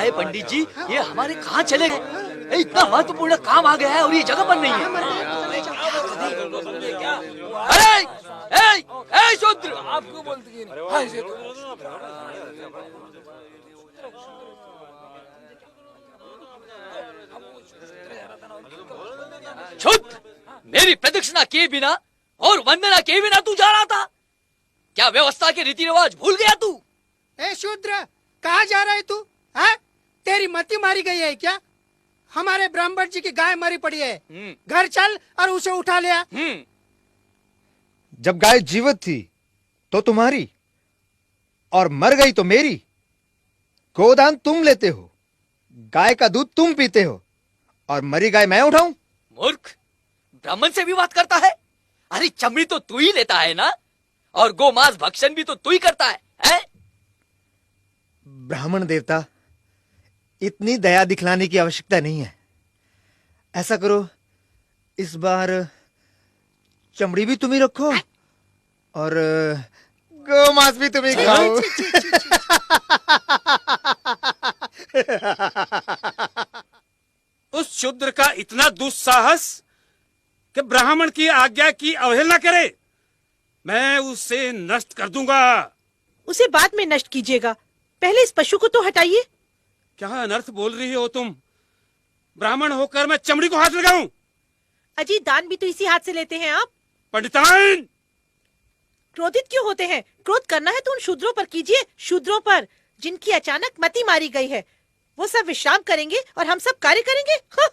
है पंडित जी, ये हमारे कहाँ चले गए? इतना महत्वपूर्ण काम आ गया है और ये जगह पर नहीं है। अरे शूद्र, आपको बोलती छुप! मेरी प्रदक्षिणा किए बिना और वंदना किए बिना तू जा रहा था? क्या व्यवस्था के रीति रिवाज भूल गया तू? ए शूद्र, कहाँ जा रहा है तू? है? तेरी मति मारी गई है क्या? हमारे ब्राह्मण जी की गाय मरी पड़ी है, घर चल और उसे उठा लिया। जब गाय जीवित थी तो तुम्हारी और मर गई तो मेरी। गोदान तुम लेते हो, गाय का दूध तुम पीते हो और मरी गाय मैं उठाऊं? मूर्ख, ब्राह्मण से भी बात करता है? अरे चमड़ी तो तू ही लेता है ना, और गोमांस भक्षण भी तो तू ही करता है? ब्राह्मण देवता, इतनी दया दिखलाने की आवश्यकता नहीं है। ऐसा करो, इस बार चमड़ी भी तुम ही रखो और गोमांस भी तुम ही खाओ। उस शूद्र का इतना दुस्साहस कि ब्राह्मण की आज्ञा की अवहेलना करे। मैं उसे नष्ट कर दूंगा। उसे बाद में नष्ट कीजिएगा, पहले इस पशु को तो हटाइए। क्या अनर्थ बोल रही हो तुम? ब्राह्मण होकर मैं चमड़ी को हाथ लगाऊं? अजी, दान भी तो इसी हाथ से लेते हैं आप। पंडिताइन, क्रोधित क्यों होते हैं? क्रोध करना है तो उन शूद्रों पर कीजिए, शूद्रों पर जिनकी अचानक मति मारी गई है। वो सब विश्राम करेंगे और हम सब कार्य करेंगे। हाँ।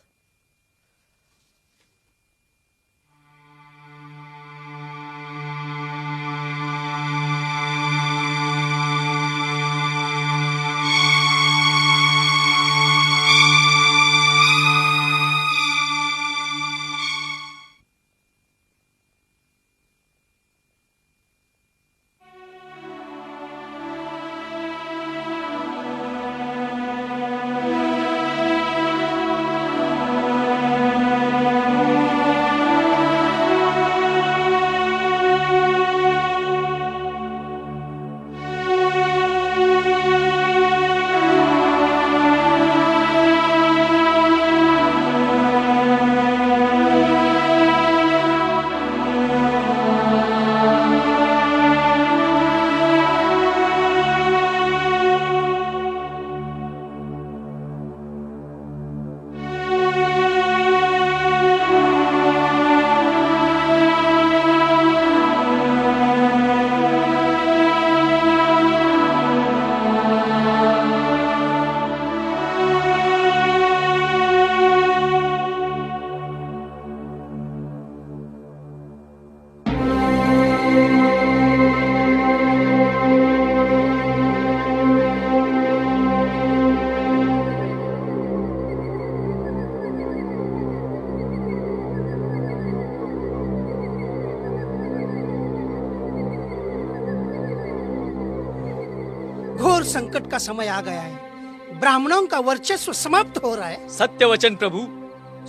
संकट का समय आ गया है, ब्राह्मणों का वर्चस्व समाप्त हो रहा है। सत्य वचन प्रभु।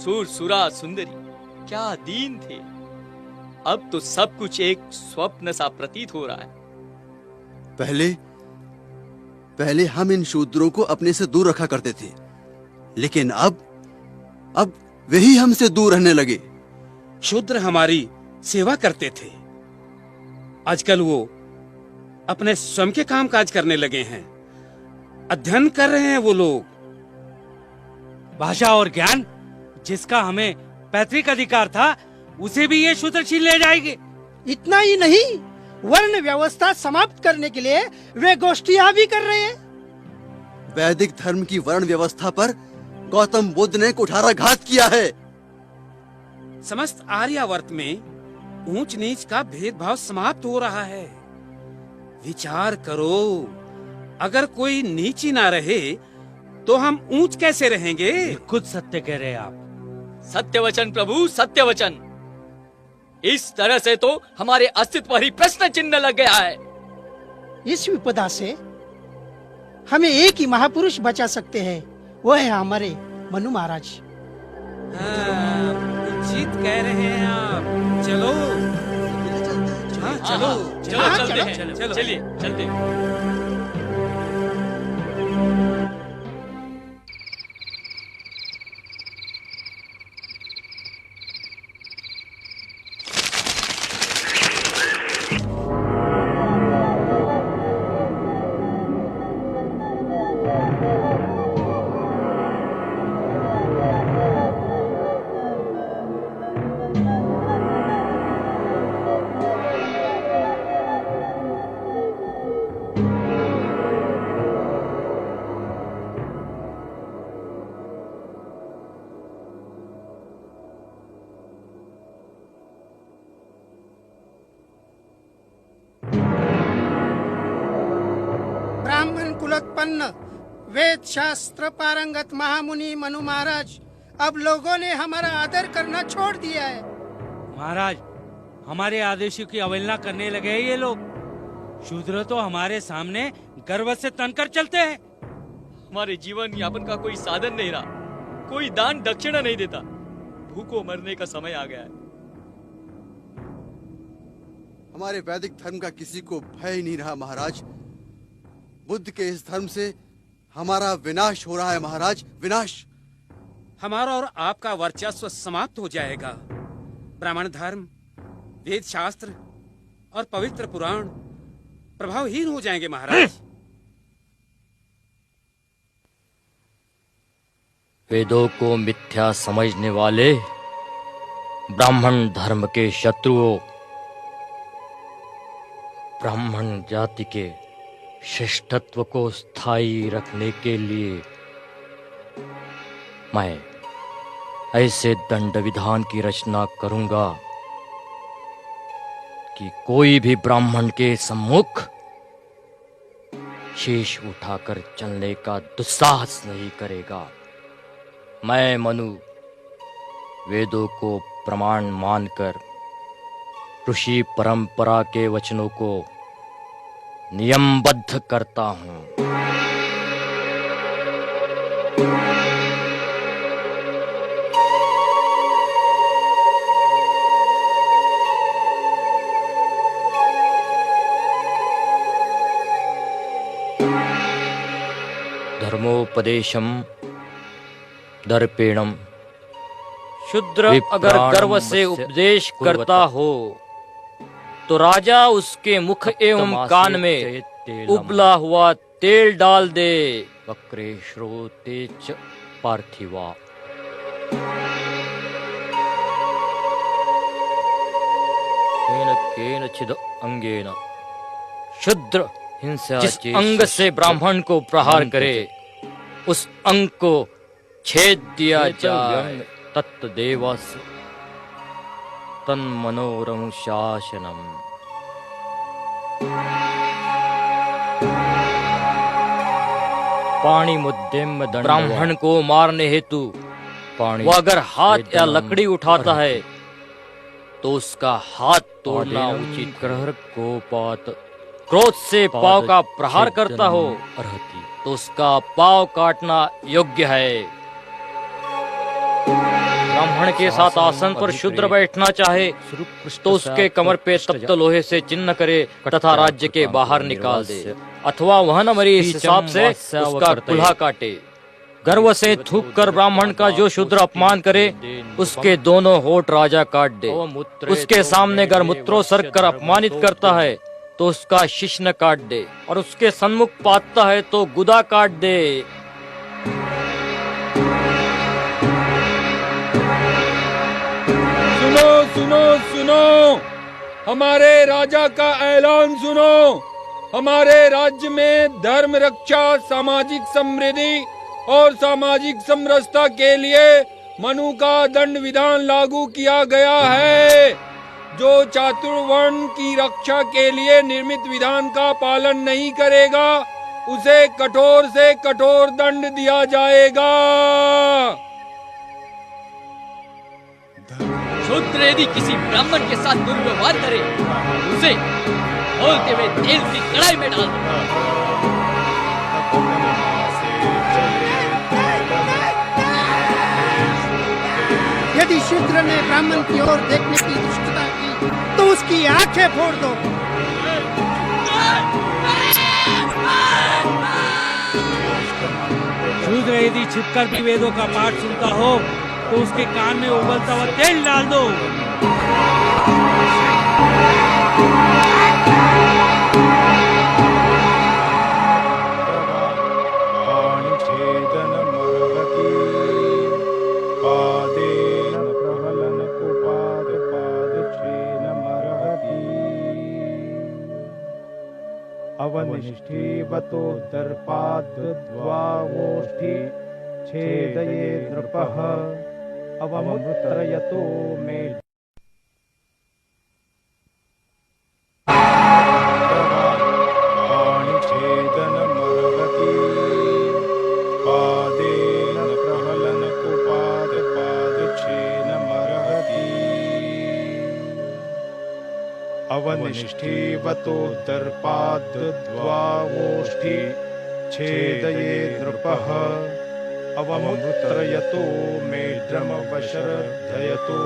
सूर सुरा सुंदरी क्या दीन थे, अब तो सब कुछ एक स्वप्न सा प्रतीत हो रहा है। पहले हम इन शूद्रों को अपने से दूर रखा करते थे, लेकिन अब वही हमसे दूर रहने लगे। शूद्र हमारी सेवा करते थे, आजकल वो अपने स्वयं के काम काज करने लगे हैं, अध्ययन कर रहे हैं वो लोग। भाषा और ज्ञान जिसका हमें पैतृक अधिकार था, उसे भी ये शूद्र छीन ले जाएंगे। इतना ही नहीं, वर्ण व्यवस्था समाप्त करने के लिए वे गोष्ठियां भी कर रहे हैं। वैदिक धर्म की वर्ण व्यवस्था पर गौतम बुद्ध ने कुठाराघात किया है। समस्त आर्यावर्त में ऊंच नीच का भेदभाव समाप्त हो रहा है। विचार करो, अगर कोई नीच ही ना रहे तो हम ऊंच कैसे रहेंगे? खुद सत्य कह रहे हैं आप। सत्य वचन प्रभु, सत्य वचन। इस तरह से तो हमारे अस्तित्व पर ही प्रश्न चिन्ह लग गया है। इस विपदा से हमें एक ही महापुरुष बचा सकते हैं, वो है हमारे मनु महाराज। उचित कह रहे हैं आप। चलो चलो चलते हैं, चलिए चलते हैं। कुलोत्पन्न वेद शास्त्र पारंगत महामुनि मनु महाराज, अब लोगों ने हमारा आदर करना छोड़ दिया है। महाराज, हमारे आदेशों की अवहेलना करने लगे हैं ये लोग। शूद्र तो हमारे सामने गर्व से तनकर चलते हैं। हमारे जीवन यापन का कोई साधन नहीं रहा, कोई दान दक्षिणा नहीं देता, भूखों मरने का समय आ गया है। हमारे वैदिक धर्म का किसी को भय ही नहीं रहा महाराज। बुद्ध के इस धर्म से हमारा विनाश हो रहा है महाराज, विनाश। हमारा और आपका वर्चस्व समाप्त हो जाएगा। ब्राह्मण धर्म, वेद शास्त्र और पवित्र पुराण प्रभावहीन हो जाएंगे महाराज। वेदों को मिथ्या समझने वाले ब्राह्मण धर्म के शत्रुओं, ब्राह्मण जाति के श्रेष्ठत्व को स्थायी रखने के लिए मैं ऐसे दंड विधान की रचना करूंगा कि कोई भी ब्राह्मण के सम्मुख शीश उठाकर चलने का दुस्साहस नहीं करेगा। मैं मनु वेदों को प्रमाण मानकर ऋषि परंपरा के वचनों को नियमबद्ध करता हूं। धर्मोपदेशम दर्पेणम। शूद्र अगर गर्व से उपदेश करता हो तो राजा उसके मुख एवं कान में उबला हुआ तेल डाल दे। वक्रे श्रोते च पार्थिवा। केनचिद अंगेन। शूद्र जिस अंग से ब्राह्मण को प्रहार करे उस अंग को छेद दिया जाए। तत्देवस तन्मनोरम शासनम। पाणी मुद्देम दंड। ब्राह्मण को मारने हेतु वो अगर हाथ या लकड़ी उठाता है तो उसका हाथ तोड़ना उचित। ग्रह कोपात। क्रोध से पाव का प्रहार करता हो तो उसका पाव काटना योग्य है। ब्राह्मण के साथ आसन पर शूद्र बैठना चाहे तो उसके कमर पे तप्त लोहे से चिन्ह करे तथा राज्य के बाहर निकाल दे, अथवा वह न मरे इस हिसाब से उसका कुल्हा काटे। गर्व से थूक कर ब्राह्मण का जो शूद्र अपमान करे उसके दोनों होठ राजा काट दे। उसके सामने अगर मूत्रोत्सर्ग कर अपमानित करता है तो उसका शिश्न काट दे, और उसके सन्मुख पातता है तो गुदा काट दे। सुनो सुनो सुनो, हमारे राजा का ऐलान सुनो। हमारे राज्य में धर्म रक्षा, सामाजिक समृद्धि और सामाजिक समरसता के लिए मनु का दंड विधान लागू किया गया है। जो चातुर्वर्ण की रक्षा के लिए निर्मित विधान का पालन नहीं करेगा उसे कठोर से कठोर दंड दिया जाएगा। शूद्र यदि किसी ब्राह्मण के साथ दुर्व्यवहार करे उसे बोलते हुए तेल की कढ़ाई में डाल दो। यदि शूद्र ने ब्राह्मण की ओर देखने की दुष्टता की तो उसकी आंखें फोड़ दो। शूद्र यदि छिपकर भी वेदों का पाठ सुनता हो तो उसके कान में उबलता हुआ तेल डाल दो। अवनिष्ठीवतो दर्पाद्वावोष्ठी छेदये नृपः अवमुत्रयतो मे। पाणिछेदनमर्हति निष्ठीवतो दर्पाद्द्वावोष्ठी छेदये नृपः अवमुत्रयतो मेढ्रमवशर्धयतो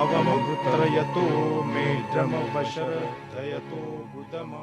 अवमुत्रयतो मेढ्रमवशर्धयतो बुदम्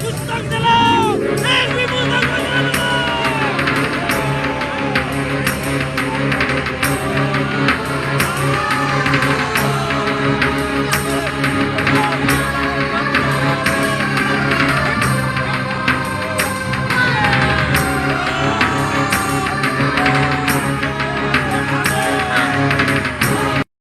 पुस्तक